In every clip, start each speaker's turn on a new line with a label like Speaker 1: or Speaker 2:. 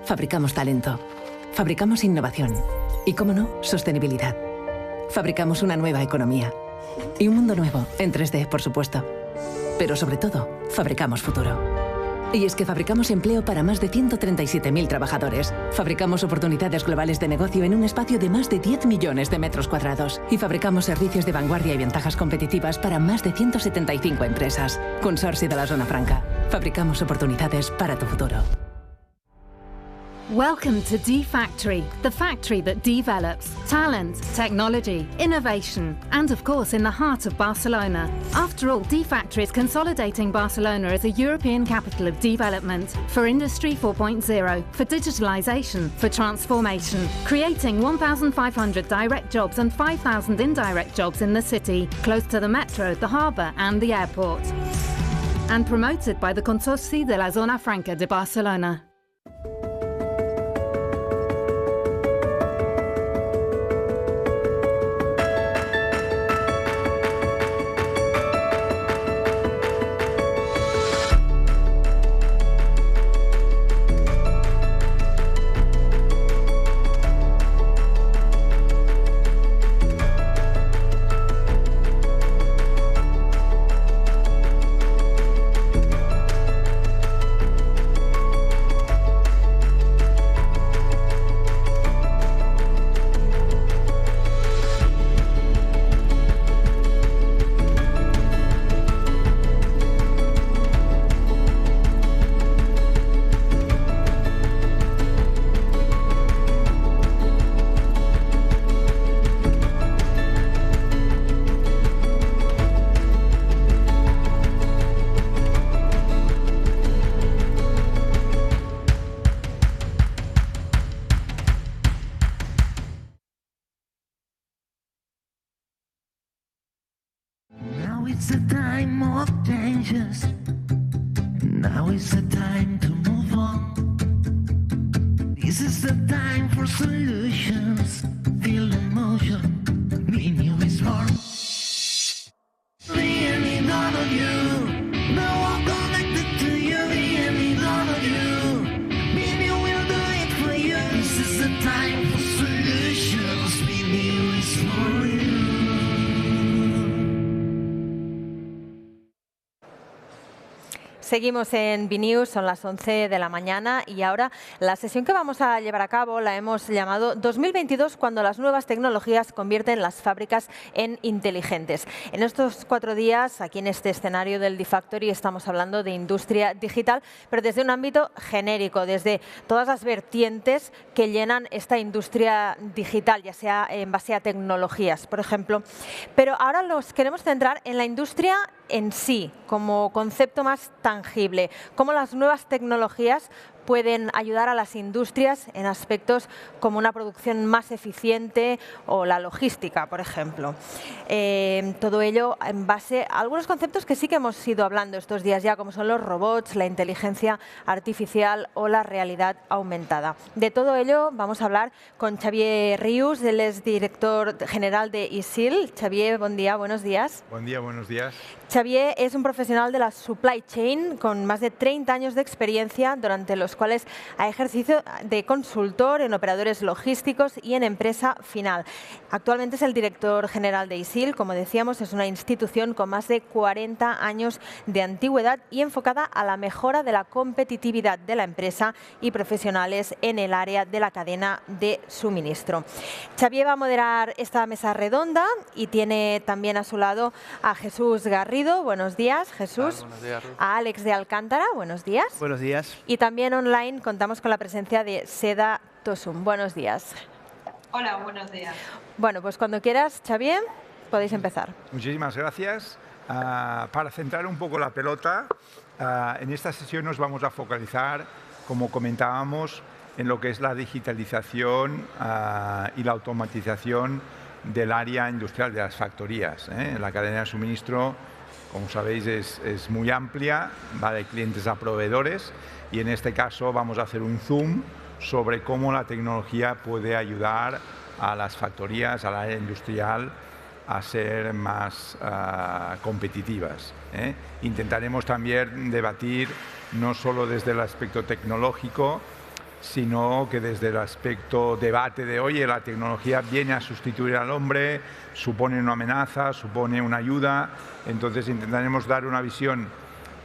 Speaker 1: Fabricamos talento. Fabricamos innovación. Y, cómo no, sostenibilidad. Fabricamos una nueva economía. Y un mundo nuevo, en 3D, por supuesto. Pero sobre todo, fabricamos futuro. Y es que fabricamos empleo para más de 137.000 trabajadores. Fabricamos oportunidades globales de negocio en un espacio de más de 10 millones de metros cuadrados. Y fabricamos servicios de vanguardia y ventajas competitivas para más de 175 empresas. Consorcio de la Zona Franca. Fabricamos oportunidades para tu futuro.
Speaker 2: Welcome to D-Factory, the factory that develops talent, technology, innovation, and of course in the heart of Barcelona. After all, D-Factory is consolidating Barcelona as a European capital of development for Industry 4.0, for digitalization, for transformation, creating 1,500 direct jobs and 5,000 indirect jobs in the city, close to the metro, the harbour and the airport. And promoted by the Consorci de la Zona Franca de Barcelona.
Speaker 3: It's the time of changes. Now is the time to move on. This is the time for solutions. Feel the motion. Be new is born. Really none of you. No one connected to you. Really none of you. Be new will do it for you. This is the time for solutions. Be new is for you.
Speaker 4: Seguimos en BNews, son las 11 de la mañana y ahora la sesión que vamos a llevar a cabo la hemos llamado 2022 cuando las nuevas tecnologías convierten las fábricas en inteligentes. En estos 4 días, aquí en este escenario del D-Factory, estamos hablando de industria digital, pero desde un ámbito genérico, desde todas las vertientes que llenan esta industria digital, ya sea en base a tecnologías, por ejemplo. Pero ahora nos queremos centrar en la industria en sí, como concepto más tangible, cómo las nuevas tecnologías pueden ayudar a las industrias en aspectos como una producción más eficiente o la logística, por ejemplo. Todo ello en base a algunos conceptos que sí que hemos ido hablando estos días ya, como son los robots, la inteligencia artificial o la realidad aumentada. De todo ello vamos a hablar con Xavier Rius, él es director general de ISIL. Xavier, buen día, buenos días.
Speaker 5: Buen día, buenos días.
Speaker 4: Xavier es un profesional de la supply chain con más de 30 años de experiencia, durante los cuales ha ejercido de consultor en operadores logísticos y en empresa final. Actualmente es el director general de ISIL, como decíamos, es una institución con más de 40 años de antigüedad y enfocada a la mejora de la competitividad de la empresa y profesionales en el área de la cadena de suministro. Xavier va a moderar esta mesa redonda y tiene también a su lado a Jesús Garrido. Buenos días, Jesús.
Speaker 6: Buenos días, Ruth.
Speaker 4: A Alex de Alcántara. Buenos días.
Speaker 6: Buenos días.
Speaker 4: Y también online contamos con la presencia de Seda Tosum. Buenos días.
Speaker 7: Hola, buenos días.
Speaker 4: Bueno, pues cuando quieras, Xavier, podéis empezar.
Speaker 5: Muchísimas gracias. Para centrar un poco la pelota, en esta sesión nos vamos a focalizar, como comentábamos, en lo que es la digitalización y la automatización del área industrial de las factorías. La cadena de suministro, como sabéis, es muy amplia, va de clientes a proveedores, y en este caso vamos a hacer un zoom sobre cómo la tecnología puede ayudar a las factorías, al área industrial, a ser más competitivas. Intentaremos también debatir no solo desde el aspecto tecnológico, sino que desde el aspecto debate de, oye, la tecnología viene a sustituir al hombre, supone una amenaza, supone una ayuda. Entonces intentaremos dar una visión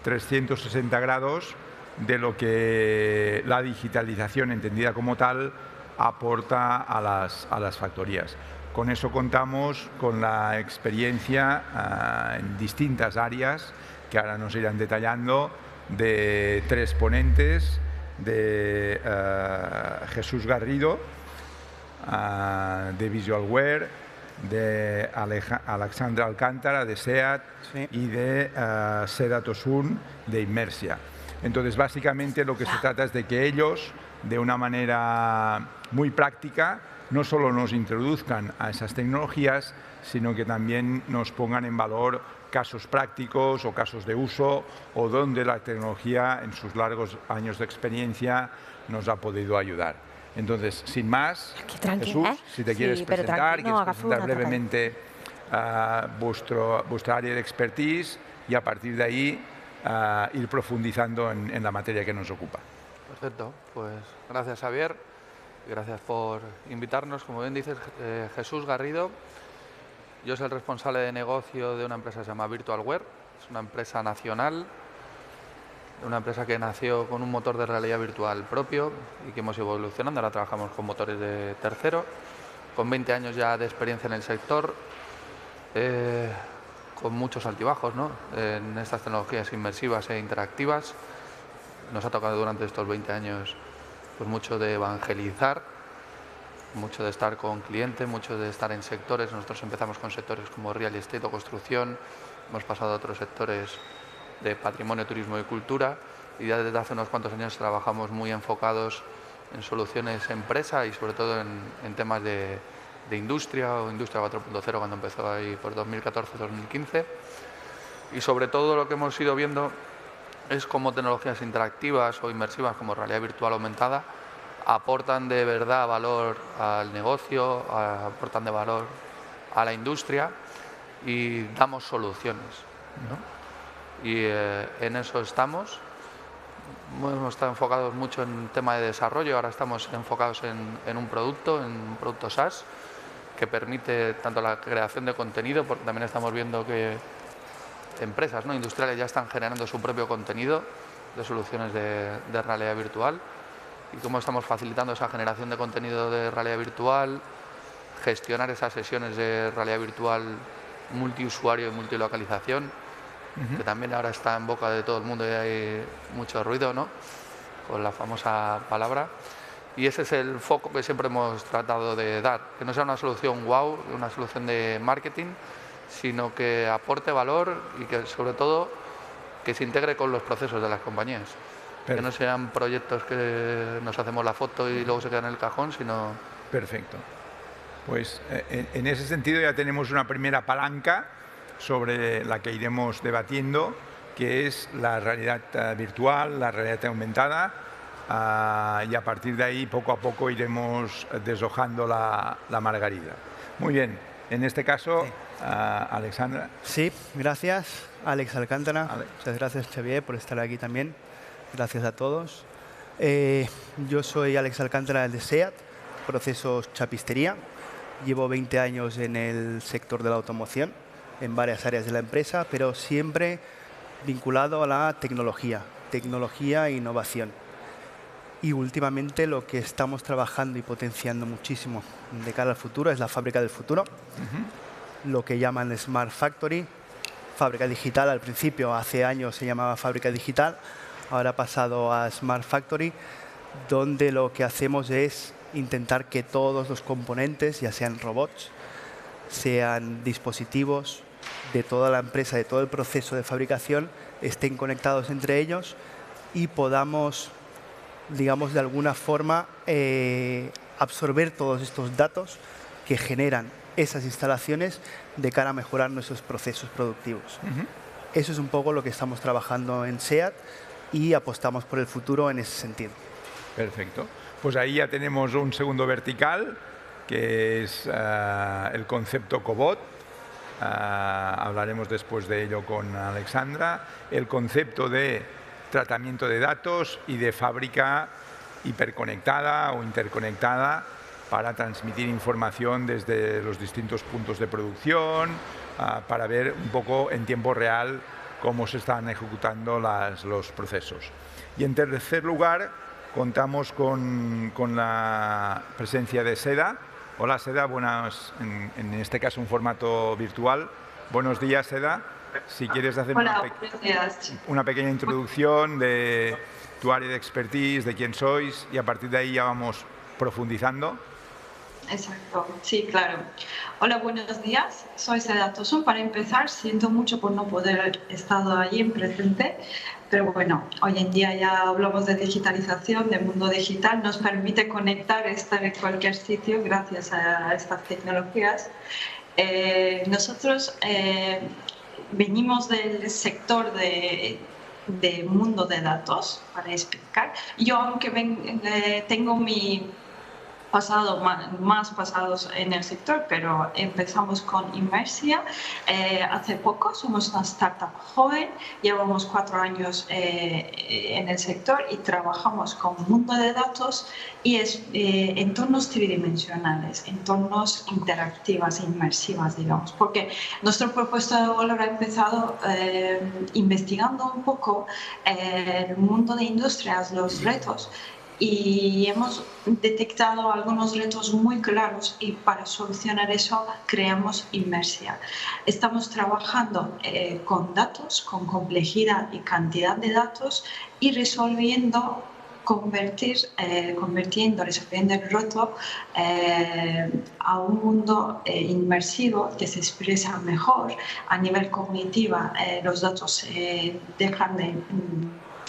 Speaker 5: 360 grados de lo que la digitalización entendida como tal aporta a las factorías. Con eso contamos con la experiencia en distintas áreas que ahora nos irán detallando, de 3 ponentes, de Jesús Garrido, de Visualware, de Alexandra Alcántara, de SEAT, sí, y de Seda Tosun, de Immersia. Entonces, básicamente lo que se trata es de que ellos, de una manera muy práctica, no solo nos introduzcan a esas tecnologías, sino que también nos pongan en valor casos prácticos o casos de uso, o donde la tecnología en sus largos años de experiencia nos ha podido ayudar. Entonces, sin más, Jesús, si te quieres presentar, quieres presentar brevemente vuestra área de expertise y a partir de ahí ir profundizando en la materia que nos ocupa.
Speaker 6: Perfecto, pues gracias Javier, gracias por invitarnos. Como bien dices, Jesús Garrido, yo soy el responsable de negocio de una empresa que se llama Virtualware, es una empresa nacional, una empresa que nació con un motor de realidad virtual propio y que hemos ido evolucionando. Ahora trabajamos con motores de tercero, con 20 años ya de experiencia en el sector, con muchos altibajos, ¿no?, en estas tecnologías inmersivas e interactivas. Nos ha tocado durante estos 20 años pues mucho de evangelizar, mucho de estar con clientes, mucho de estar en sectores. Nosotros empezamos con sectores como real estate o construcción, hemos pasado a otros sectores de patrimonio, turismo y cultura, y ya desde hace unos cuantos años trabajamos muy enfocados en soluciones empresa y sobre todo en temas de industria o industria 4.0 cuando empezó ahí por 2014-2015. Y sobre todo lo que hemos ido viendo es cómo tecnologías interactivas o inmersivas como realidad virtual aumentada aportan de verdad valor al negocio, aportan de valor a la industria y damos soluciones, ¿no? Y en eso estamos. Hemos estado enfocados mucho en el tema de desarrollo, ahora estamos enfocados en un producto SaaS, que permite tanto la creación de contenido, porque también estamos viendo que empresas, ¿no?, industriales ya están generando su propio contenido de soluciones de realidad virtual, y cómo estamos facilitando esa generación de contenido de realidad virtual, gestionar esas sesiones de realidad virtual multiusuario y multilocalización, que también ahora está en boca de todo el mundo y hay mucho ruido, ¿no?, con la famosa palabra. Y ese es el foco que siempre hemos tratado de dar, que no sea una solución wow, una solución de marketing, sino que aporte valor y que sobre todo que se integre con los procesos de las compañías. Que no sean proyectos que nos hacemos la foto y luego se quedan en el cajón, sino...
Speaker 5: Perfecto. Pues en ese sentido ya tenemos una primera palanca sobre la que iremos debatiendo, que es la realidad virtual, la realidad aumentada, y a partir de ahí poco a poco iremos deshojando la margarida. Muy bien, en este caso, Alexandra.
Speaker 8: Sí, gracias, Alex Alcántara. Muchas gracias, Xavier, por estar aquí también. Gracias a todos. Yo soy Alex Alcántara de SEAT, Procesos Chapistería. Llevo 20 años en el sector de la automoción, en varias áreas de la empresa, pero siempre vinculado a la tecnología e innovación. Y últimamente lo que estamos trabajando y potenciando muchísimo de cara al futuro es la fábrica del futuro, lo que llaman Smart Factory, fábrica digital. Al principio, hace años, se llamaba fábrica digital, ahora ha pasado a Smart Factory, donde lo que hacemos es intentar que todos los componentes, ya sean robots, sean dispositivos de toda la empresa, de todo el proceso de fabricación, estén conectados entre ellos y podamos, digamos, de alguna forma absorber todos estos datos que generan esas instalaciones de cara a mejorar nuestros procesos productivos. Eso es un poco lo que estamos trabajando en SEAT y apostamos por el futuro en ese sentido.
Speaker 5: Perfecto. Pues ahí ya tenemos un segundo vertical, que es el concepto cobot. Hablaremos después de ello con Alexandra. El concepto de tratamiento de datos y de fábrica hiperconectada o interconectada para transmitir información desde los distintos puntos de producción, para ver un poco en tiempo real cómo se están ejecutando los procesos. Y en tercer lugar, contamos con la presencia de Seda. Hola Seda, buenas, en este caso un formato virtual. Buenos días Seda, si quieres hacer una pequeña introducción de tu área de expertise, de quién sois, y a partir de ahí ya vamos profundizando.
Speaker 7: Exacto, sí, claro. Hola, buenos días. Soy Seda Tosun. Para empezar, siento mucho por no poder haber estado allí en presente, pero bueno, hoy en día ya hablamos de digitalización, de mundo digital, nos permite conectar, estar en cualquier sitio gracias a estas tecnologías. Nosotros venimos del sector de mundo de datos, para explicar. Yo, aunque tengo mi pasado, más pasados en el sector, pero empezamos con Inmersia hace poco. Somos una startup joven, llevamos 4 años en el sector y trabajamos con mundo de datos y entornos tridimensionales, entornos interactivas e inmersivas, digamos, porque nuestro propuesta de valor ha empezado investigando un poco el mundo de industrias, los retos, y hemos detectado algunos retos muy claros y para solucionar eso creamos Inmersia. Estamos trabajando con datos, con complejidad y cantidad de datos y resolviendo el reto a un mundo inmersivo que se expresa mejor a nivel cognitivo. Los datos dejan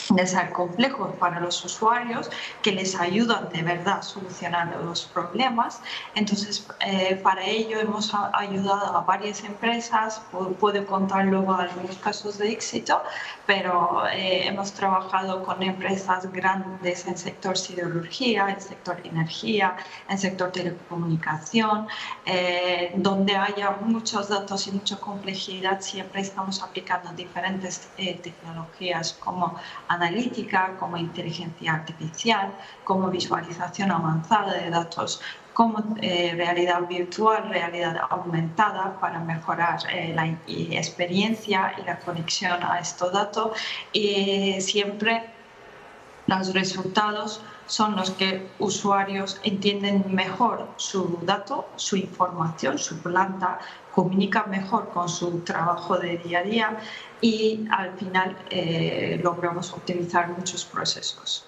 Speaker 7: de ser complejos para los usuarios, que les ayudan de verdad a solucionar los problemas. Entonces, para ello hemos ayudado a varias empresas. Puedo contar luego algunos casos de éxito, pero hemos trabajado con empresas grandes en el sector siderurgia, en el sector energía, en el sector telecomunicación, donde haya muchos datos y mucha complejidad. Siempre estamos aplicando diferentes tecnologías como analítica, como inteligencia artificial, como visualización avanzada de datos, como realidad virtual, realidad aumentada, para mejorar la experiencia y la conexión a estos datos. Y siempre los resultados son los que usuarios entienden mejor su dato, su información, su planta, comunican mejor con su trabajo de día a día y al final logramos optimizar muchos procesos.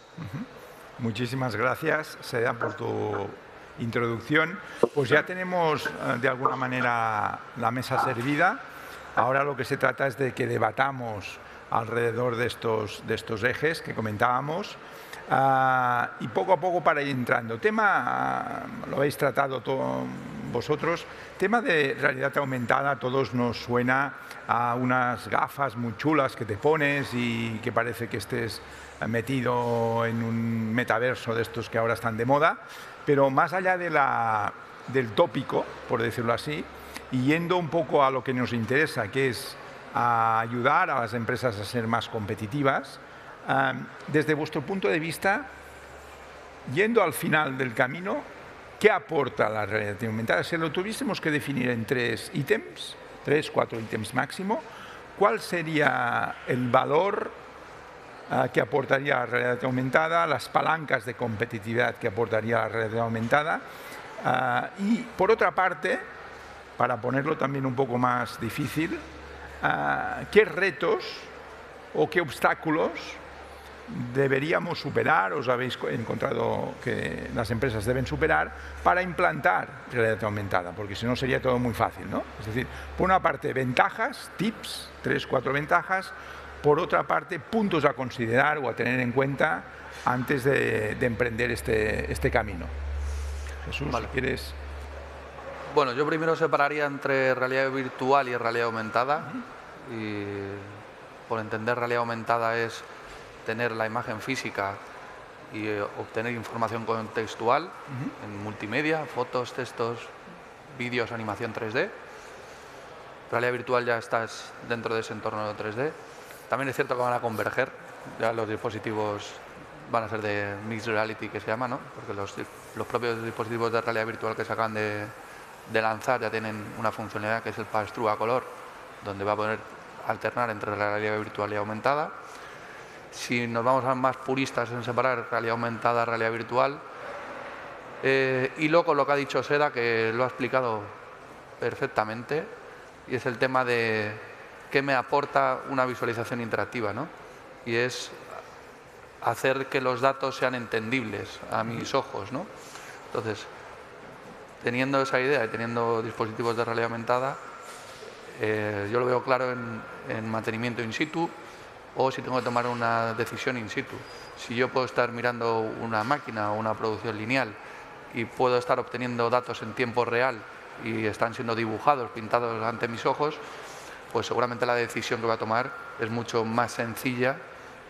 Speaker 5: Muchísimas gracias, Seda, por tu introducción. Pues ya tenemos de alguna manera la mesa servida. Ahora lo que se trata es de que debatamos alrededor de estos ejes que comentábamos. Y poco a poco para ir entrando. Tema, lo habéis tratado vosotros, tema de realidad aumentada. A todos nos suena a unas gafas muy chulas que te pones y que parece que estés metido en un metaverso de estos que ahora están de moda, pero más allá del tópico, por decirlo así, y yendo un poco a lo que nos interesa, que es ayudar a las empresas a ser más competitivas. Desde vuestro punto de vista, yendo al final del camino, ¿qué aporta la realidad aumentada? Si lo tuviésemos que definir en 3 ítems, 3, 4 ítems máximo, ¿cuál sería el valor que aportaría la realidad aumentada, las palancas de competitividad que aportaría la realidad aumentada? Y por otra parte, para ponerlo también un poco más difícil, ¿qué retos o qué obstáculos deberíamos superar, os habéis encontrado que las empresas deben superar para implantar realidad aumentada? Porque si no sería todo muy fácil, ¿no? Es decir, por una parte ventajas, tips, 3, 4 ventajas, por otra parte puntos a considerar o a tener en cuenta antes de emprender este camino. Jesús, vale. Si quieres...
Speaker 6: Bueno, yo primero separaría entre realidad virtual y realidad aumentada. Y por entender realidad aumentada es tener la imagen física y obtener información contextual en multimedia, fotos, textos, vídeos, animación 3D. Realidad virtual ya estás dentro de ese entorno 3D. También es cierto que van a converger, ya los dispositivos van a ser de Mixed Reality, que se llama, ¿no? Porque los propios dispositivos de realidad virtual que se acaban de lanzar ya tienen una funcionalidad que es el Pass-Through a color, donde va a poder alternar entre realidad virtual y aumentada. Si nos vamos a más puristas en separar realidad aumentada, realidad virtual, y luego lo que ha dicho Seda, que lo ha explicado perfectamente, y es el tema de qué me aporta una visualización interactiva, ¿no? Y es hacer que los datos sean entendibles a mis ojos, ¿no? Entonces, teniendo esa idea y teniendo dispositivos de realidad aumentada, yo lo veo claro en mantenimiento in situ, o si tengo que tomar una decisión in situ. Si yo puedo estar mirando una máquina o una producción lineal y puedo estar obteniendo datos en tiempo real y están siendo dibujados, pintados ante mis ojos, pues seguramente la decisión que voy a tomar es mucho más sencilla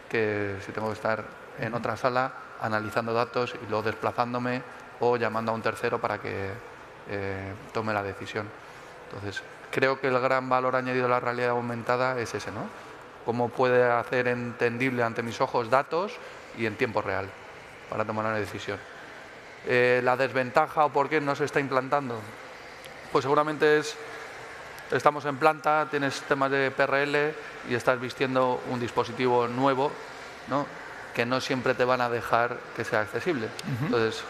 Speaker 6: que si tengo que estar en otra sala analizando datos y luego desplazándome o llamando a un tercero para que tome la decisión. Entonces, creo que el gran valor añadido de la realidad aumentada es ese, ¿no? Cómo puede hacer entendible ante mis ojos datos y en tiempo real para tomar una decisión. La desventaja o por qué no se está implantando, pues seguramente estamos en planta, tienes temas de PRL y estás vistiendo un dispositivo nuevo, ¿no? Que no siempre te van a dejar que sea accesible. Entonces,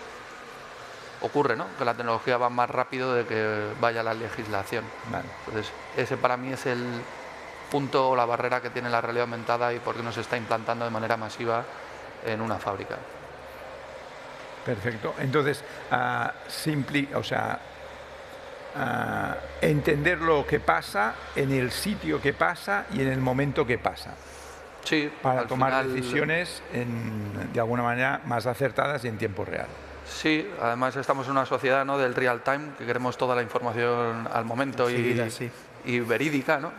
Speaker 6: ocurre, ¿no? Que la tecnología va más rápido de que vaya la legislación.
Speaker 5: Vale.
Speaker 6: Entonces, ese para mí es el punto o la barrera que tiene la realidad aumentada y por qué no se está implantando de manera masiva en una fábrica.
Speaker 5: Perfecto. Entonces, entender lo que pasa en el sitio que pasa y en el momento que pasa.
Speaker 6: Sí,
Speaker 5: para tomar
Speaker 6: final,
Speaker 5: decisiones de alguna manera más acertadas y en tiempo real.
Speaker 6: Sí, además estamos en una sociedad, ¿no?, del real time, que queremos toda la información al momento y verídica, ¿no?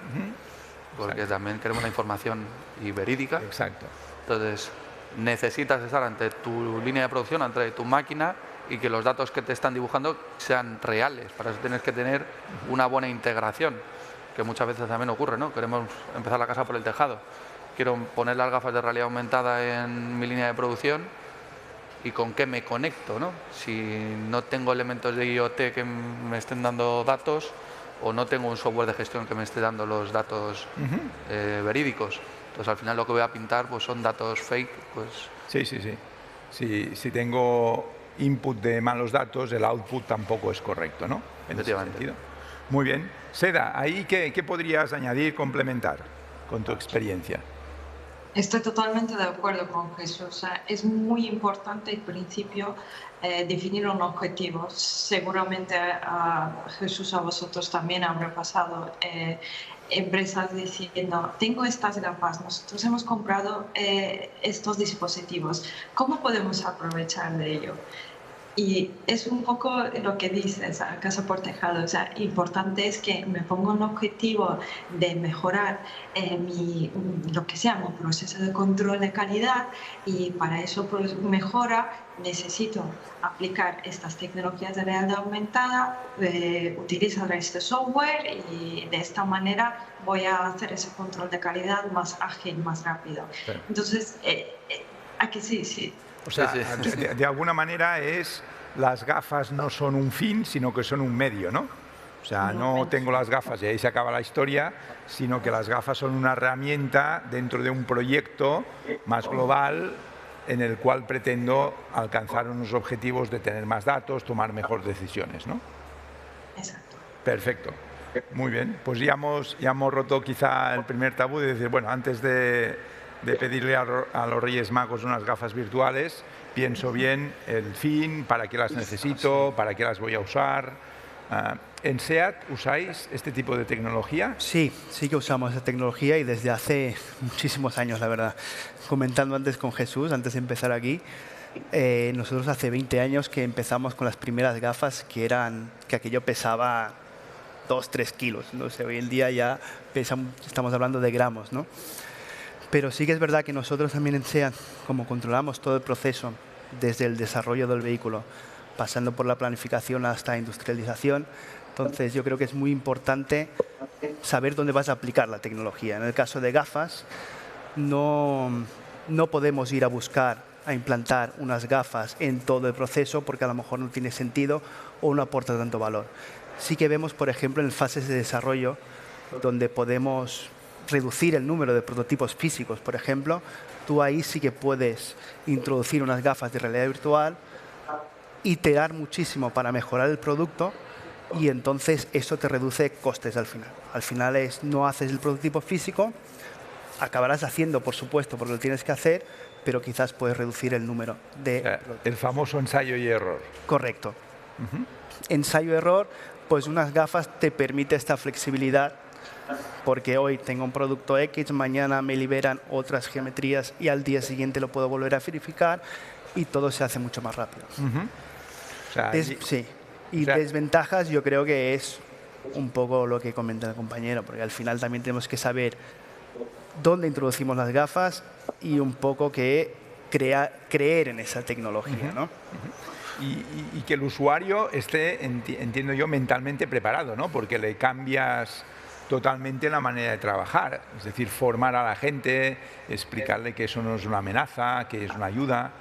Speaker 6: Porque también queremos la información y verídica.
Speaker 5: Exacto.
Speaker 6: Entonces, necesitas estar ante tu línea de producción, ante tu máquina, y que los datos que te están dibujando sean reales. Para eso tienes que tener una buena integración, que muchas veces también ocurre, ¿no? Queremos empezar la casa por el tejado. Quiero poner las gafas de realidad aumentada en mi línea de producción y con qué me conecto, ¿no? Si no tengo elementos de IoT que me estén dando datos o no tengo un software de gestión que me esté dando los datos verídicos. Entonces, al final lo que voy a pintar pues son datos fake. Pues...
Speaker 5: Sí. Si tengo input de malos datos, el output tampoco es correcto, ¿no? En ese sentido. Muy bien. Seda, ¿ahí qué podrías añadir, complementar con tu experiencia?
Speaker 7: Estoy totalmente de acuerdo con Jesús. O sea, es muy importante al principio definir un objetivo. Seguramente Jesús, a vosotros también habrá pasado empresas diciendo, tengo estas gafas, nosotros hemos comprado estos dispositivos, ¿cómo podemos aprovechar de ello? Y es un poco lo que dices, casa por tejado. O sea, importante es que me ponga un objetivo de mejorar lo que sea, mi proceso de control de calidad, y para eso pues, mejora necesito aplicar estas tecnologías de realidad aumentada, utilizar este software y de esta manera voy a hacer ese control de calidad más ágil, más rápido. Sí. Entonces, aquí sí.
Speaker 5: O sea, de alguna manera las gafas no son un fin, sino que son un medio, ¿no? O sea, no tengo las gafas y ahí se acaba la historia, sino que las gafas son una herramienta dentro de un proyecto más global en el cual pretendo alcanzar unos objetivos de tener más datos, tomar mejores decisiones, ¿no?
Speaker 7: Exacto.
Speaker 5: Perfecto. Muy bien. Pues ya hemos roto quizá el primer tabú de decir, bueno, antes de pedirle a los Reyes Magos unas gafas virtuales, pienso bien el fin, para qué las necesito, para qué las voy a usar. ¿En SEAT usáis este tipo de tecnología?
Speaker 8: Sí que usamos esa tecnología y desde hace muchísimos años, la verdad. Comentando antes con Jesús, antes de empezar aquí, nosotros hace 20 años que empezamos con las primeras gafas que aquello pesaba 2-3 kilos. No sé, hoy en día ya estamos hablando de gramos, ¿no? Pero sí que es verdad que nosotros también en SEAT, como controlamos todo el proceso, desde el desarrollo del vehículo, pasando por la planificación hasta la industrialización, entonces yo creo que es muy importante saber dónde vas a aplicar la tecnología. En el caso de gafas, no podemos ir a buscar a implantar unas gafas en todo el proceso porque a lo mejor no tiene sentido o no aporta tanto valor. Sí que vemos, por ejemplo, en fases de desarrollo donde podemos reducir el número de prototipos físicos, por ejemplo, tú ahí sí que puedes introducir unas gafas de realidad virtual, iterar muchísimo para mejorar el producto y entonces eso te reduce costes al final. Al final no haces el prototipo físico, acabarás haciendo, por supuesto, porque lo tienes que hacer, pero quizás puedes reducir el número de...
Speaker 5: El famoso ensayo y error.
Speaker 8: Correcto. Ensayo-error, pues unas gafas te permite esta flexibilidad porque hoy tengo un producto X, mañana me liberan otras geometrías y al día siguiente lo puedo volver a verificar y todo se hace mucho más rápido.
Speaker 5: O sea,
Speaker 8: sí. Y desventajas yo creo que es un poco lo que comenta el compañero, porque al final también tenemos que saber dónde introducimos las gafas y un poco que creer en esa tecnología, ¿no?
Speaker 5: Y que el usuario esté, entiendo yo, mentalmente preparado, ¿no? Porque le cambias totalmente la manera de trabajar. Es decir, formar a la gente, explicarle que eso no es una amenaza, que es una ayuda.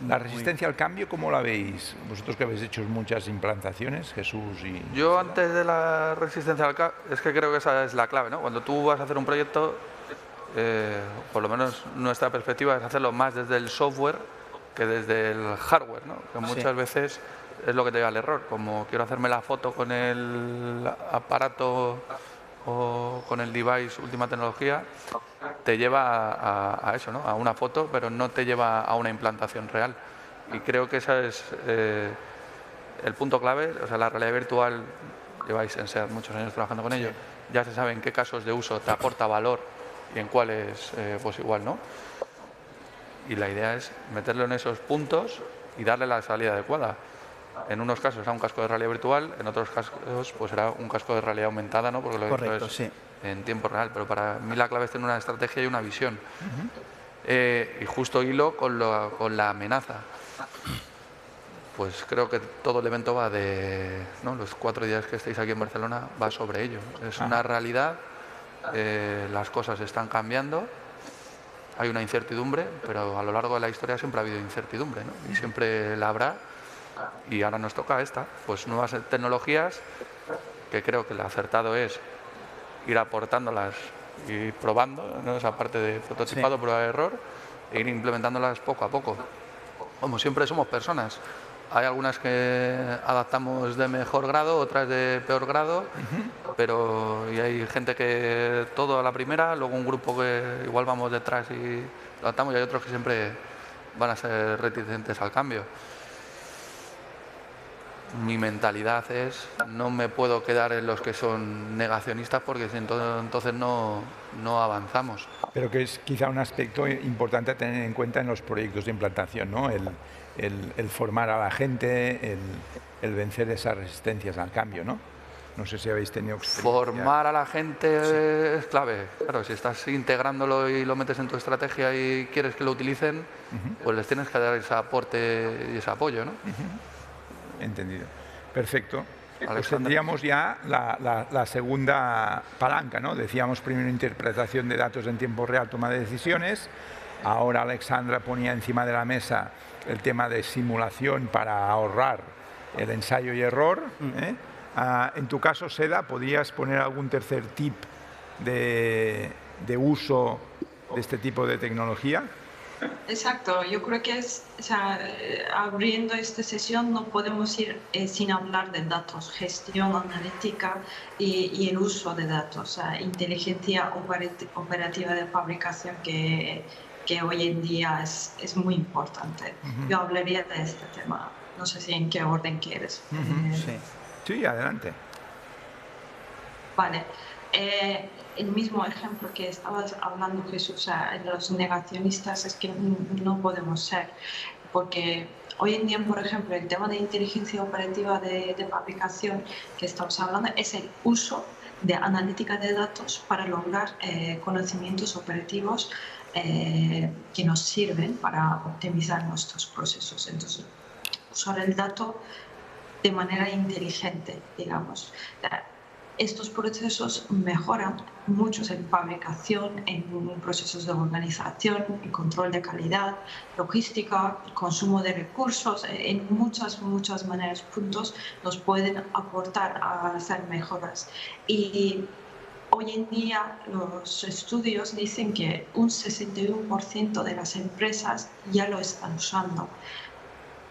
Speaker 5: ¿La resistencia al cambio cómo la veis? Vosotros que habéis hecho muchas implantaciones, Jesús y...
Speaker 6: Yo antes de la resistencia al cambio, es que creo que esa es la clave, ¿no? Cuando tú vas a hacer un proyecto, por lo menos nuestra perspectiva es hacerlo más desde el software que desde el hardware, ¿no? Que muchas veces es lo que te lleva al error, como quiero hacerme la foto con el aparato o con el device última tecnología, te lleva a eso, ¿no? A una foto, pero no te lleva a una implantación real. Y creo que ese es el punto clave. O sea, la realidad virtual, lleváis en SEAT muchos años trabajando con ello, ya se sabe en qué casos de uso te aporta valor y en cuáles pues igual no. Y la idea es meterlo en esos puntos y darle la salida adecuada. En unos casos será un casco de realidad virtual, en otros casos pues será un casco de realidad aumentada, ¿no? Porque lo es en tiempo real. Pero para mí la clave es tener una estrategia y una visión. Y justo hilo con la amenaza. Pues creo que todo el evento va de... ¿no? Los 4 días que estéis aquí en Barcelona va sobre ello. Es una realidad, las cosas están cambiando, hay una incertidumbre, pero a lo largo de la historia siempre ha habido incertidumbre, ¿no? Y siempre la habrá. Y ahora nos toca pues nuevas tecnologías, que creo que lo acertado es ir aportándolas y probando, ¿no? Esa parte de prototipado, prueba de error, e ir implementándolas poco a poco. Como siempre somos personas, hay algunas que adaptamos de mejor grado, otras de peor grado, pero y hay gente que todo a la primera, luego un grupo que igual vamos detrás y lo adaptamos, y hay otros que siempre van a ser reticentes al cambio. Mi mentalidad es, no me puedo quedar en los que son negacionistas porque entonces no avanzamos.
Speaker 5: Pero que es quizá un aspecto importante a tener en cuenta en los proyectos de implantación, ¿no? El formar a la gente, el vencer esas resistencias al cambio, ¿no? No sé si habéis tenido experiencia.
Speaker 6: Formar a la gente es clave. Claro, si estás integrándolo y lo metes en tu estrategia y quieres que lo utilicen, pues les tienes que dar ese aporte y ese apoyo, ¿no?
Speaker 5: Entendido. Perfecto. Pues tendríamos ya la segunda palanca, ¿no? Decíamos primero interpretación de datos en tiempo real, toma de decisiones. Ahora Alexandra ponía encima de la mesa el tema de simulación para ahorrar el ensayo y error. En tu caso, Seda, ¿podrías poner algún tercer tip de uso de este tipo de tecnología?
Speaker 7: Exacto, yo creo que abriendo esta sesión no podemos ir sin hablar de datos, gestión analítica y el uso de datos, inteligencia operativa de fabricación que hoy en día es muy importante. Yo hablaría de este tema, no sé si en qué orden quieres.
Speaker 5: Sí, adelante.
Speaker 7: Vale. El mismo ejemplo que estabas hablando, Jesús, los negacionistas es que no podemos ser, porque hoy en día, por ejemplo, el tema de inteligencia operativa de fabricación que estamos hablando es el uso de analítica de datos para lograr conocimientos operativos que nos sirven para optimizar nuestros procesos. Entonces, usar el dato de manera inteligente, digamos. estos procesos mejoran mucho en fabricación, en procesos de organización, en control de calidad, logística, consumo de recursos, en muchas maneras, puntos nos pueden aportar a hacer mejoras. Y hoy en día los estudios dicen que un 61% de las empresas ya lo están usando.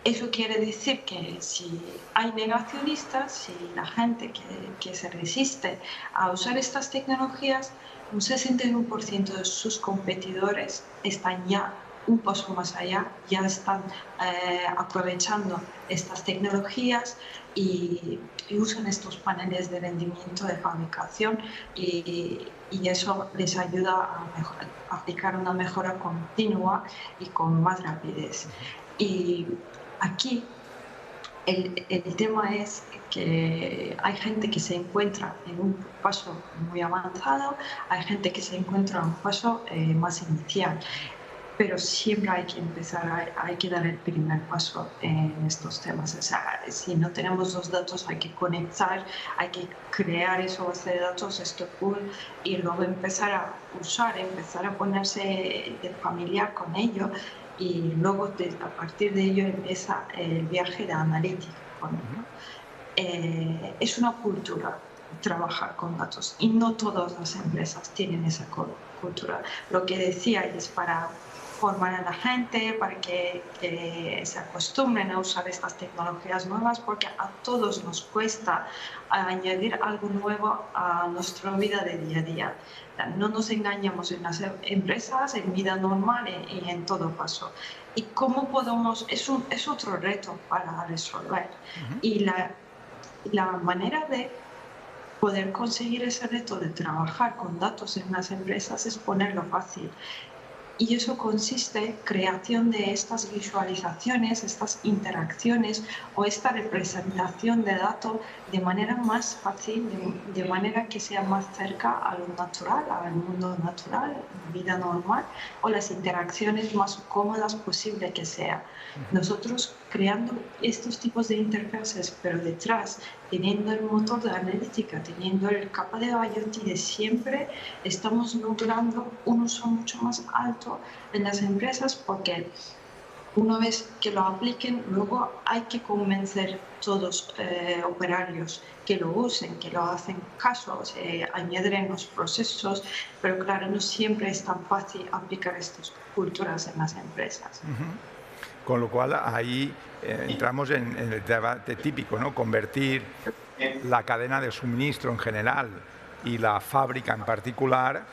Speaker 7: Eso quiere decir que si hay negacionistas, si la gente que se resiste a usar estas tecnologías, un 61% de sus competidores están ya un paso más allá, ya están aprovechando estas tecnologías y usan estos paneles de rendimiento de fabricación y eso les ayuda a aplicar una mejora continua y con más rapidez. Y aquí el tema es que hay gente que se encuentra en un paso muy avanzado, hay gente que se encuentra en un paso más inicial, pero siempre hay que empezar, hay que dar el primer paso en estos temas. O sea, si no tenemos los datos hay que conectar, hay que crear esa base de datos, esto cool, y luego empezar a usar, empezar a ponerse de familiar con ello. Y luego a partir de ello empieza el viaje de analítica. Es una cultura trabajar con datos y no todas las empresas tienen esa cultura. Lo que decía es para formar a la gente, para que se acostumbren a usar estas tecnologías nuevas, porque a todos nos cuesta añadir algo nuevo a nuestra vida de día a día. No nos engañamos en las empresas, en vida normal y en todo paso. ¿Y cómo podemos? Es otro reto para resolver. Y la manera de poder conseguir ese reto de trabajar con datos en las empresas es ponerlo fácil. Y eso consiste en creación de estas visualizaciones, estas interacciones o esta representación de datos de manera más fácil, de manera que sea más cerca a lo natural, al mundo natural, vida normal, o las interacciones más cómodas posible que sea. Nosotros creando estos tipos de interfaces, pero detrás teniendo el motor de analítica, teniendo el capa de IoT de siempre, estamos logrando un uso mucho más alto en las empresas, porque una vez que lo apliquen, luego hay que convencer todos operarios que lo usen, que lo hacen caso, añaden los procesos, pero claro, no siempre es tan fácil aplicar estas culturas en las empresas.
Speaker 5: Con lo cual ahí entramos en el debate típico, ¿no? Convertir la cadena de suministro en general y la fábrica en particular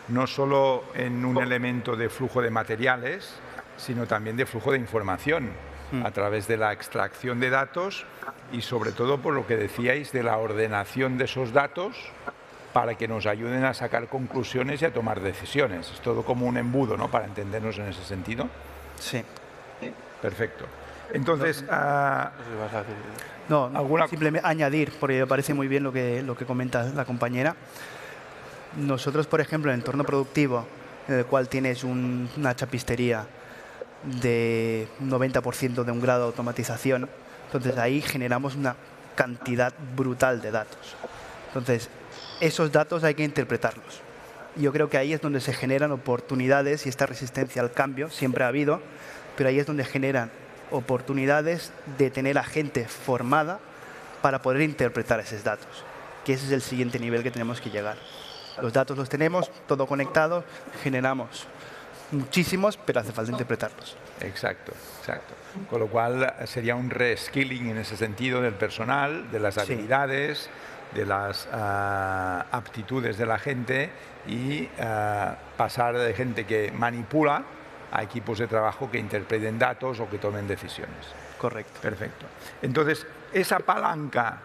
Speaker 5: no solo en un elemento de flujo de materiales, sino también de flujo de información a través de la extracción de datos y sobre todo por lo que decíais de la ordenación de esos datos para que nos ayuden a sacar conclusiones y a tomar decisiones. Es todo como un embudo, ¿no? Para entendernos en ese sentido.
Speaker 8: Sí.
Speaker 5: Perfecto. Entonces,
Speaker 8: simplemente añadir, porque me parece muy bien lo que comenta la compañera. Nosotros, por ejemplo, en el entorno productivo, en el cual tienes una chapistería de 90% de un grado de automatización, entonces ahí generamos una cantidad brutal de datos. Entonces, esos datos hay que interpretarlos. Yo creo que ahí es donde se generan oportunidades y esta resistencia al cambio siempre ha habido, pero ahí es donde generan oportunidades de tener a gente formada para poder interpretar esos datos, que ese es el siguiente nivel que tenemos que llegar. Los datos los tenemos, todo conectado, generamos muchísimos, pero hace falta interpretarlos.
Speaker 5: Exacto, exacto. Con lo cual sería un reskilling en ese sentido del personal, de las habilidades, de las aptitudes de la gente y pasar de gente que manipula a equipos de trabajo que interpreten datos o que tomen decisiones.
Speaker 8: Correcto.
Speaker 5: Perfecto. Entonces, esa palanca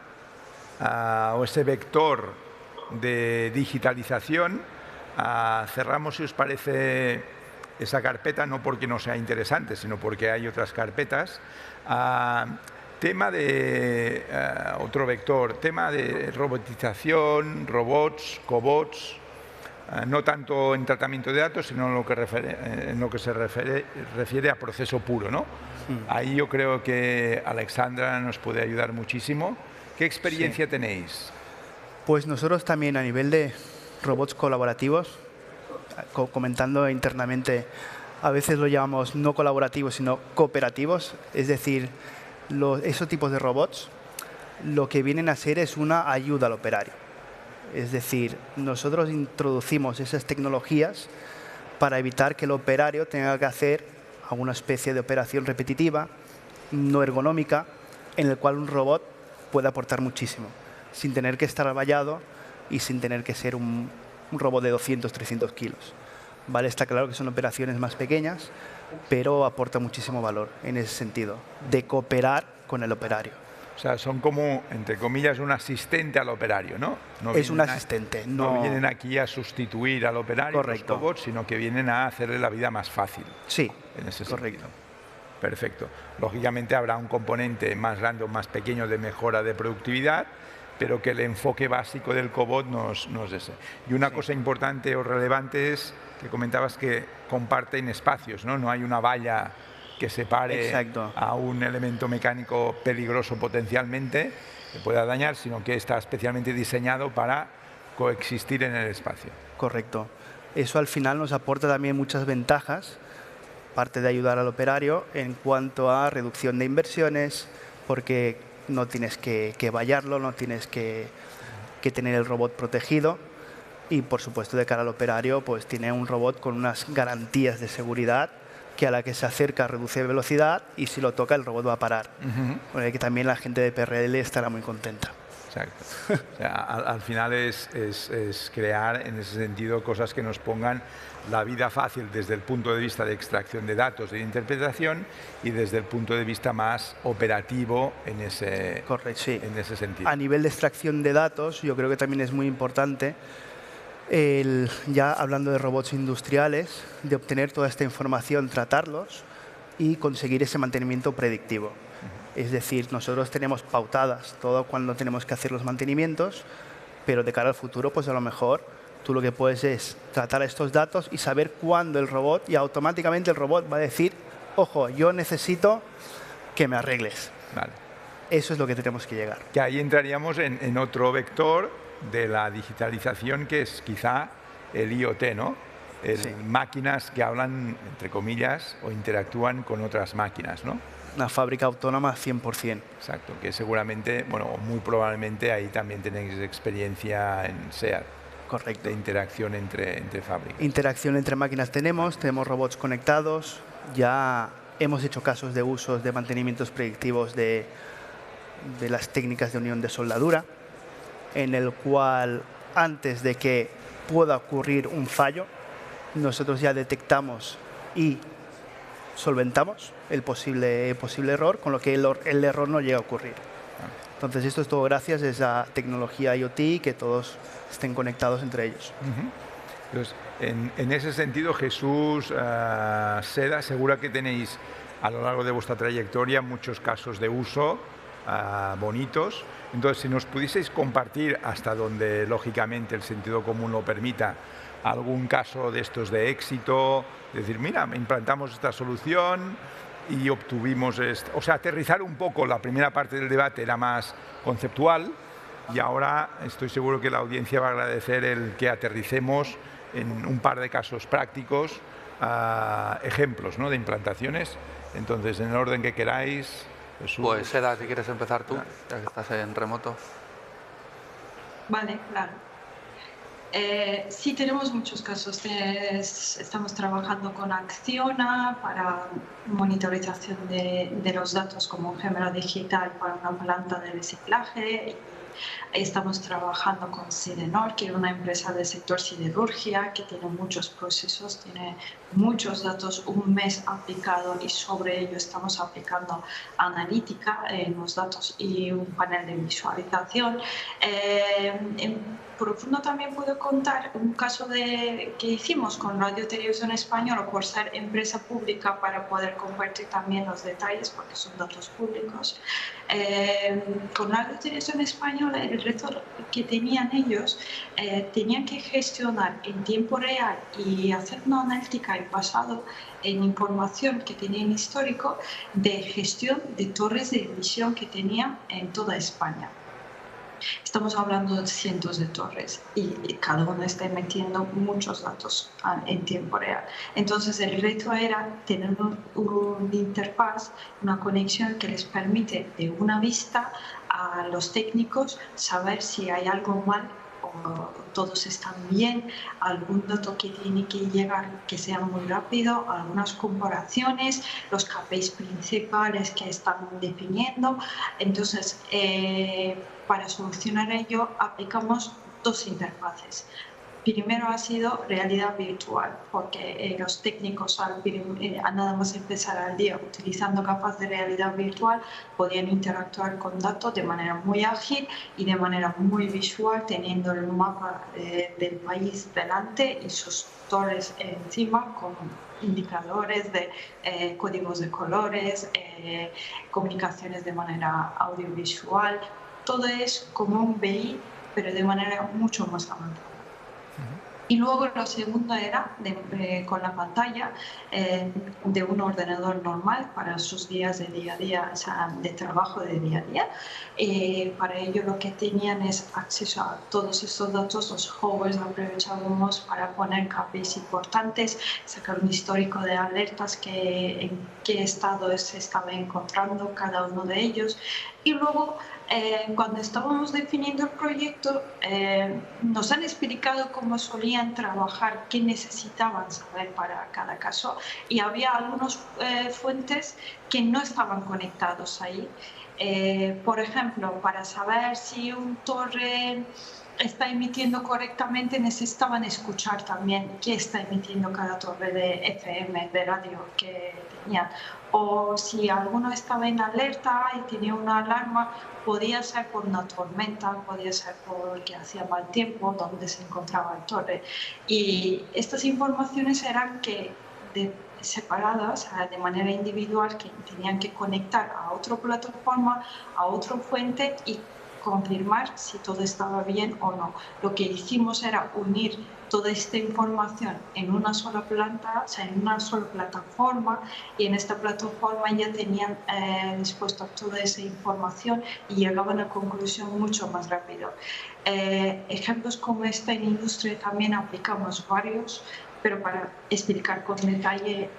Speaker 5: o ese vector de digitalización, cerramos, si os parece, esa carpeta, no porque no sea interesante, sino porque hay otras carpetas. Tema de otro vector, tema de robotización, robots, cobots, no tanto en tratamiento de datos, sino en lo que se refiere a proceso puro, ¿no? Ahí yo creo que Alexandra nos puede ayudar muchísimo. ¿Qué experiencia tenéis?
Speaker 8: Pues nosotros también a nivel de robots colaborativos, comentando internamente, a veces lo llamamos no colaborativos, sino cooperativos, es decir, esos tipos de robots lo que vienen a ser es una ayuda al operario. Es decir, nosotros introducimos esas tecnologías para evitar que el operario tenga que hacer alguna especie de operación repetitiva, no ergonómica, en el cual un robot puede aportar muchísimo, sin tener que estar vallado y sin tener que ser un robot de 200, 300 kilos. ¿Vale? Está claro que son operaciones más pequeñas, pero aporta muchísimo valor en ese sentido, de cooperar con el operario.
Speaker 5: O sea, son como, entre comillas, un asistente al operario, ¿no?
Speaker 8: Es un asistente.
Speaker 5: No vienen aquí a sustituir al operario,
Speaker 8: correcto,
Speaker 5: los robots, sino que vienen a hacerle la vida más fácil.
Speaker 8: Sí,
Speaker 5: en ese
Speaker 8: correcto.
Speaker 5: sentido. Perfecto. Lógicamente habrá un componente más grande o más pequeño de mejora de productividad, pero que el enfoque básico del cobot no es ese. Y una cosa importante o relevante es que comentabas que comparten espacios, ¿no? No hay una valla que separe
Speaker 8: Exacto.
Speaker 5: a un elemento mecánico peligroso potencialmente que pueda dañar, sino que está especialmente diseñado para coexistir en el espacio.
Speaker 8: Correcto. Eso al final nos aporta también muchas ventajas, parte de ayudar al operario en cuanto a reducción de inversiones, porque no tienes que vallarlo, no tienes que tener el robot protegido, y por supuesto de cara al operario pues tiene un robot con unas garantías de seguridad que a la que se acerca reduce velocidad y si lo toca el robot va a parar. Que también la gente de PRL estará muy contenta.
Speaker 5: Exacto. O sea, al final es crear en ese sentido cosas que nos pongan la vida fácil desde el punto de vista de extracción de datos y de interpretación y desde el punto de vista más operativo en ese,
Speaker 8: correcto, sí,
Speaker 5: en ese sentido.
Speaker 8: A nivel de extracción de datos, yo creo que también es muy importante, ya hablando de robots industriales, de obtener toda esta información, tratarlos y conseguir ese mantenimiento predictivo. Es decir, nosotros tenemos pautadas todo cuando tenemos que hacer los mantenimientos, pero de cara al futuro, pues a lo mejor tú lo que puedes es tratar estos datos y saber cuándo el robot, y automáticamente el robot va a decir, ojo, yo necesito que me arregles.
Speaker 5: Vale.
Speaker 8: Eso es lo que tenemos que llegar.
Speaker 5: Que ahí entraríamos en otro vector de la digitalización, que es quizá el IoT, ¿no? Sí. Máquinas que hablan, entre comillas, o interactúan con otras máquinas, ¿no?
Speaker 8: Una fábrica autónoma 100%.
Speaker 5: Exacto, que seguramente, bueno, muy probablemente ahí también tenéis experiencia en SEAT.
Speaker 8: Correcto.
Speaker 5: De interacción entre fábricas.
Speaker 8: Interacción entre máquinas tenemos robots conectados, ya hemos hecho casos de usos de mantenimientos predictivos de las técnicas de unión de soldadura, en el cual antes de que pueda ocurrir un fallo, nosotros ya detectamos y solventamos el posible error, con lo que el error no llega a ocurrir. Entonces esto es todo gracias a esa tecnología IoT, que todos estén conectados entre ellos.
Speaker 5: Entonces, en ese sentido, Jesús, Seda, seguro que tenéis a lo largo de vuestra trayectoria muchos casos de uso bonitos. Entonces, si nos pudieseis compartir, hasta donde lógicamente el sentido común lo permita, algún caso de estos de éxito, decir, mira, implantamos esta solución y obtuvimos esto. O sea, aterrizar un poco. La primera parte del debate era más conceptual y ahora estoy seguro que la audiencia va a agradecer el que aterricemos en un par de casos prácticos, ejemplos, ¿no?, de implantaciones. Entonces, en el orden que queráis. Jesús.
Speaker 6: Pues Seda, si quieres empezar tú, ya que estás en remoto.
Speaker 7: Vale, claro. Sí, tenemos muchos casos. Estamos trabajando con Acciona para monitorización de los datos como cámara digital para una planta de reciclaje. Estamos trabajando con Sidenor, que es una empresa del sector siderurgia que tiene muchos procesos, tiene muchos datos, un mes aplicado, y sobre ello estamos aplicando analítica en los datos y un panel de visualización. En profundo también puedo contar un caso que hicimos con Radio Televisión Española por ser empresa pública, para poder compartir también los detalles porque son datos públicos. Con Radio Televisión Española, el reto que tenían ellos, tenían que gestionar en tiempo real y hacer una analítica basado en información que tenían histórico de gestión de torres de emisión que tenían en toda España. Estamos hablando de cientos de torres y cada una está emitiendo muchos datos en tiempo real. Entonces el reto era tener una interfaz, una conexión que les permite de una vista a los técnicos saber si hay algo mal o todos están bien, algún dato que tiene que llegar que sea muy rápido, algunas comparaciones, los KPIs principales que están definiendo. Entonces, para solucionar ello, aplicamos dos interfaces. Primero ha sido realidad virtual, porque los técnicos al nada más empezar al día utilizando gafas de realidad virtual podían interactuar con datos de manera muy ágil y de manera muy visual, teniendo el mapa del país delante y sus torres encima con indicadores de códigos de colores, comunicaciones de manera audiovisual. Todo es como un BI, pero de manera mucho más avanzada. Y luego lo segundo era con la pantalla de un ordenador normal para sus días de día a día, o sea, de trabajo de día a día. Para ello lo que tenían es acceso a todos estos datos, los hovers aprovechábamos para poner KPIs importantes, sacar un histórico de alertas en qué estado se estaba encontrando cada uno de ellos. Y luego, cuando estábamos definiendo el proyecto, nos han explicado cómo solían trabajar, qué necesitaban saber para cada caso, y había algunas fuentes que no estaban conectados ahí. Por ejemplo, para saber si un torre está emitiendo correctamente, necesitaban escuchar también qué está emitiendo cada torre de FM, de radio que tenían. O si alguno estaba en alerta y tenía una alarma, podía ser por una tormenta, podía ser porque hacía mal tiempo, donde se encontraba el torre. Y estas informaciones eran separadas, de manera individual, que tenían que conectar a otra plataforma, a otra fuente y confirmar si todo estaba bien o no. Lo que hicimos era unir toda esta información en una sola planta, o sea, en una sola plataforma, y en esta plataforma ya tenían dispuesta toda esa información y llegaban a conclusión mucho más rápido. Ejemplos como este en industria también aplicamos varios, pero para explicar con detalle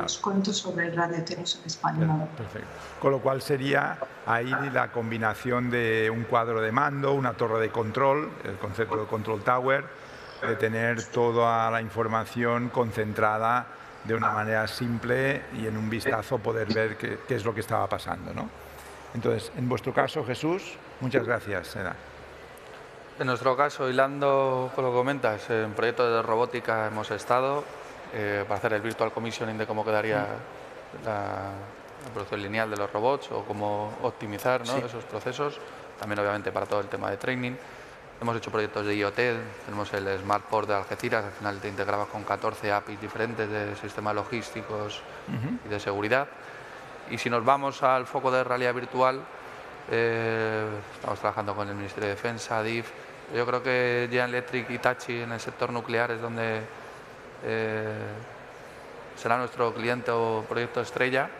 Speaker 7: os cuento sobre el Radio Televisión Española.
Speaker 5: Perfecto. Con lo cual sería ahí la combinación de un cuadro de mando, una torre de control, el concepto de control tower, de tener toda la información concentrada de una manera simple y en un vistazo poder ver qué es lo que estaba pasando, ¿no? Entonces, en vuestro caso, Jesús, muchas gracias.
Speaker 6: En nuestro caso, hilando con lo que comentas, en proyectos de robótica hemos estado para hacer el virtual commissioning de cómo quedaría la producción lineal de los robots o cómo optimizar, ¿no?, esos procesos. También, obviamente, para todo el tema de training. Hemos hecho proyectos de IoT, tenemos el Smart Port de Algeciras, al final te integrabas con 14 APIs diferentes de sistemas logísticos y de seguridad. Y si nos vamos al foco de realidad virtual, estamos trabajando con el Ministerio de Defensa, DIF. Yo creo que General Electric y Hitachi en el sector nuclear es donde será nuestro cliente o proyecto estrella.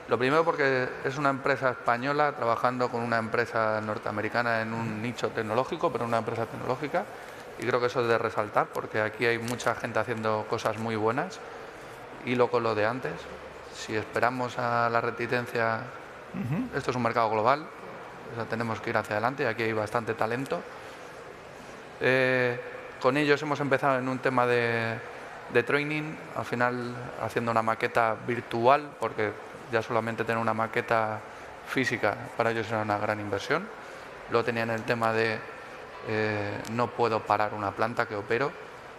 Speaker 6: Lo primero porque es una empresa española trabajando con una empresa norteamericana en un nicho tecnológico, pero una empresa tecnológica. Y creo que eso es de resaltar porque aquí hay mucha gente haciendo cosas muy buenas. Y luego lo de antes, si esperamos a la reticencia, esto es un mercado global, o sea, tenemos que ir hacia adelante y aquí hay bastante talento. Con ellos hemos empezado en un tema de training, al final haciendo una maqueta virtual, porque ya solamente tener una maqueta física para ellos era una gran inversión. Luego tenían el tema de no puedo parar una planta que opero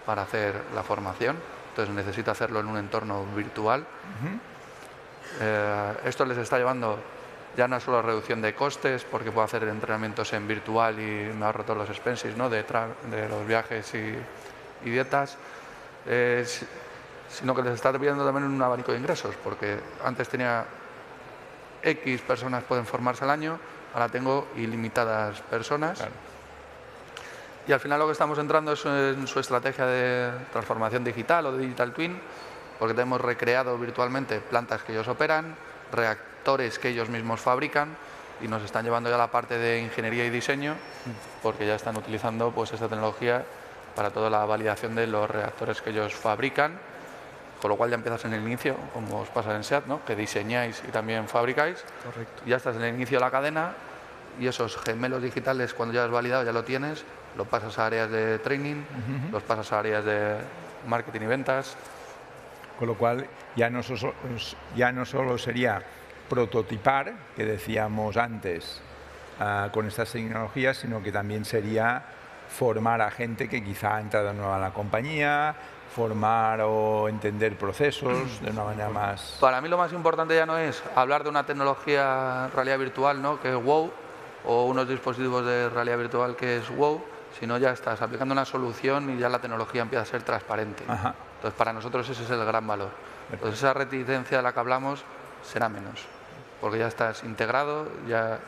Speaker 6: para hacer la formación, entonces necesito hacerlo en un entorno virtual. Esto les está llevando ya no solo reducción de costes, porque puedo hacer entrenamientos en virtual y me ahorro todos los expenses, ¿no?, de los viajes y dietas, sino que les está pidiendo también un abanico de ingresos, porque antes tenía X personas pueden formarse al año, ahora tengo ilimitadas personas. Claro. Y al final lo que estamos entrando es en su estrategia de transformación digital o de digital twin, porque tenemos recreado virtualmente plantas que ellos operan, reactores que ellos mismos fabrican y nos están llevando ya a la parte de ingeniería y diseño, porque ya están utilizando pues esta tecnología para toda la validación de los reactores que ellos fabrican, con lo cual ya empiezas en el inicio, como os pasa en SEAT, ¿no? Que diseñáis y también fabricáis.
Speaker 8: Correcto.
Speaker 6: Ya estás en el inicio de la cadena y esos gemelos digitales, cuando ya has validado, ya lo tienes, lo pasas a áreas de training, los pasas a áreas de marketing y ventas.
Speaker 5: Con lo cual ya no solo sería prototipar, que decíamos antes, con estas tecnologías, sino que también sería formar a gente que quizá ha entrado nueva a la compañía, formar o entender procesos de una manera más...
Speaker 6: Para mí lo más importante ya no es hablar de una tecnología realidad virtual, ¿no? Que es WOW, o unos dispositivos de realidad virtual que es WOW, sino ya estás aplicando una solución y ya la tecnología empieza a ser transparente.
Speaker 5: Ajá.
Speaker 6: Entonces para nosotros ese es el gran valor. Entonces esa reticencia de la que hablamos será menos, porque ya estás integrado, ya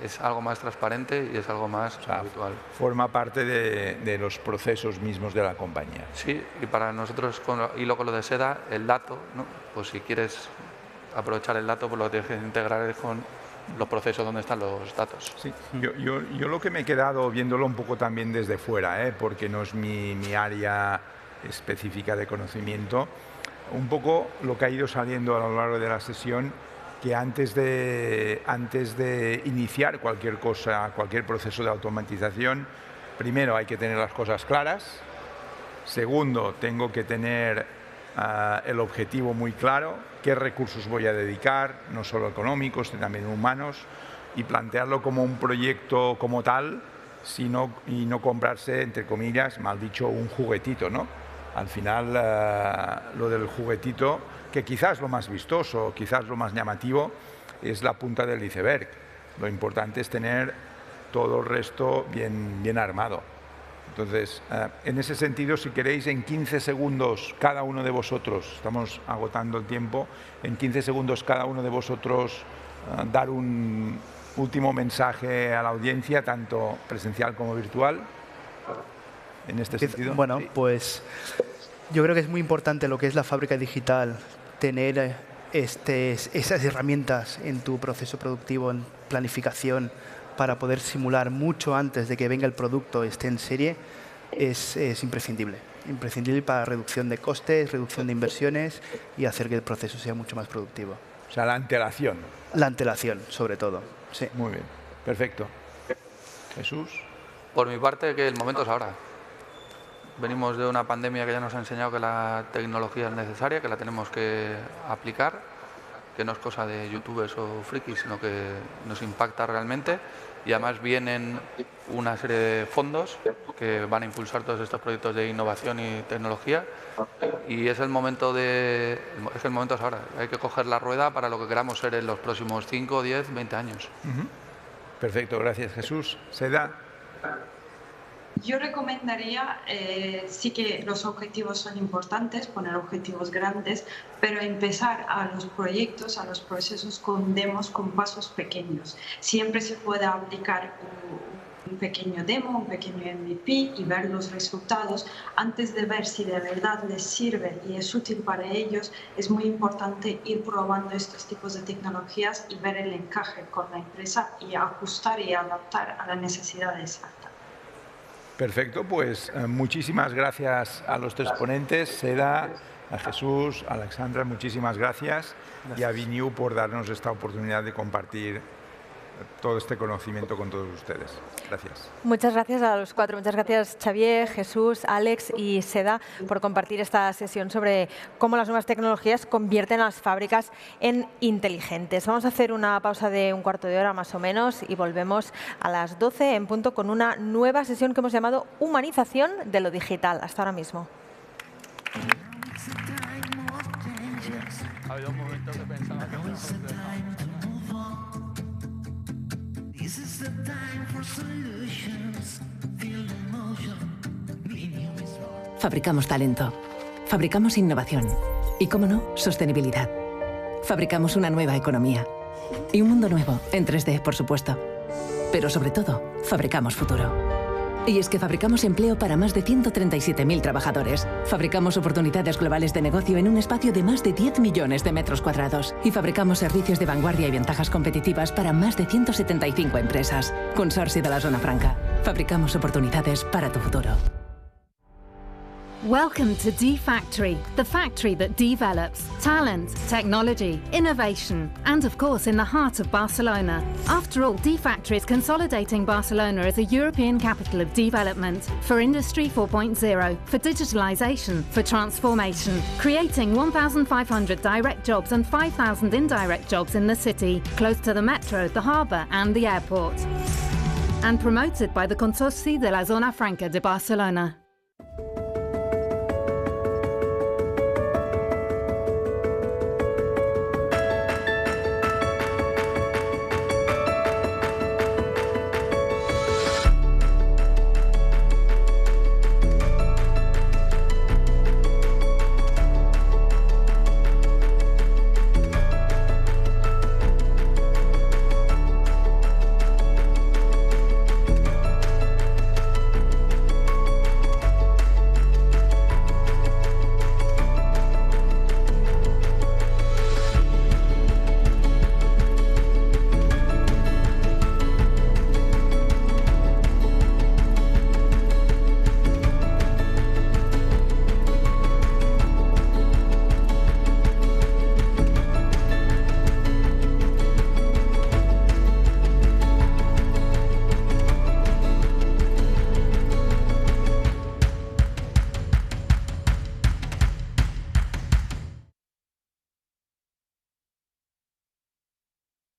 Speaker 6: es algo más transparente y es algo más habitual.
Speaker 5: Forma parte de los procesos mismos de la compañía.
Speaker 6: Sí, y para nosotros, y luego lo de SEDA, el dato, ¿no? Pues si quieres aprovechar el dato, pues lo tienes que integrar con los procesos donde están los datos.
Speaker 5: Sí, yo lo que me he quedado viéndolo un poco también desde fuera, porque no es mi área específica de conocimiento, un poco lo que ha ido saliendo a lo largo de la sesión, que antes de iniciar cualquier cosa, cualquier proceso de automatización, primero hay que tener las cosas claras, segundo tengo que tener el objetivo muy claro, qué recursos voy a dedicar, no solo económicos, sino también humanos, y plantearlo como un proyecto como tal, y no comprarse, entre comillas, mal dicho, un juguetito, ¿no? Al final, lo del juguetito, que quizás es lo más vistoso, quizás lo más llamativo, es la punta del iceberg. Lo importante es tener todo el resto bien armado. Entonces, en ese sentido, si queréis, en 15 segundos cada uno de vosotros, estamos agotando el tiempo, en 15 segundos cada uno de vosotros dar un último mensaje a la audiencia, tanto presencial como virtual, en este sentido.
Speaker 8: Bueno, pues yo creo que es muy importante lo que es la fábrica digital, tener esas herramientas en tu proceso productivo, en planificación, para poder simular mucho antes de que venga el producto, esté en serie, es imprescindible. Imprescindible para reducción de costes, reducción de inversiones y hacer que el proceso sea mucho más productivo.
Speaker 5: O sea, la antelación.
Speaker 8: La antelación, sobre todo. Sí.
Speaker 5: Muy bien, perfecto. Jesús.
Speaker 6: Por mi parte, que el momento es ahora. Venimos de una pandemia que ya nos ha enseñado que la tecnología es necesaria, que la tenemos que aplicar, que no es cosa de youtubers o frikis, sino que nos impacta realmente. Y además vienen una serie de fondos que van a impulsar todos estos proyectos de innovación y tecnología. Y es el momento es ahora. Hay que coger la rueda para lo que queramos ser en los próximos 5, 10, 20 años.
Speaker 5: Perfecto, gracias Jesús. Seda.
Speaker 7: Yo recomendaría, sí que los objetivos son importantes, poner objetivos grandes, pero empezar a los proyectos, a los procesos con demos, con pasos pequeños. Siempre se puede aplicar un pequeño demo, un pequeño MVP y ver los resultados. Antes de ver si de verdad les sirve y es útil para ellos, es muy importante ir probando estos tipos de tecnologías y ver el encaje con la empresa y ajustar y adaptar a las necesidades exactas.
Speaker 5: Perfecto, pues muchísimas gracias a los tres ponentes, Seda, a Jesús, a Alexandra, muchísimas gracias. Y a Vinew por darnos esta oportunidad de compartir todo este conocimiento con todos ustedes. Gracias.
Speaker 4: Muchas gracias a los cuatro. Muchas gracias Xavier, Jesús, Alex y Seda por compartir esta sesión sobre cómo las nuevas tecnologías convierten a las fábricas en inteligentes. Vamos a hacer una pausa de un cuarto de hora más o menos y volvemos a las 12 en punto con una nueva sesión que hemos llamado Humanización de lo digital. Hasta ahora mismo.
Speaker 6: Ha habido un momento que pensaba que
Speaker 3: This is the time for solutions. Feel the motion. Vinew is more.
Speaker 1: Fabricamos talento. Fabricamos innovación. Y, cómo no, sostenibilidad. Fabricamos una nueva economía. Y un mundo nuevo, en 3D, por supuesto. Pero sobre todo, fabricamos futuro. Y es que fabricamos empleo para más de 137.000 trabajadores. Fabricamos oportunidades globales de negocio en un espacio de más de 10 millones de metros cuadrados. Y fabricamos servicios de vanguardia y ventajas competitivas para más de 175 empresas. Consorcio de la Zona Franca. Fabricamos oportunidades para tu futuro.
Speaker 2: Welcome to D-Factory, the factory that develops talent, technology, innovation, and of course in the heart of Barcelona. After all, D-Factory is consolidating Barcelona as a European capital of development for Industry 4.0, for digitalization, for transformation, creating 1,500 direct jobs and 5,000 indirect jobs in the city, close to the metro, the harbour and the airport. And promoted by the Consorci de la Zona Franca de Barcelona.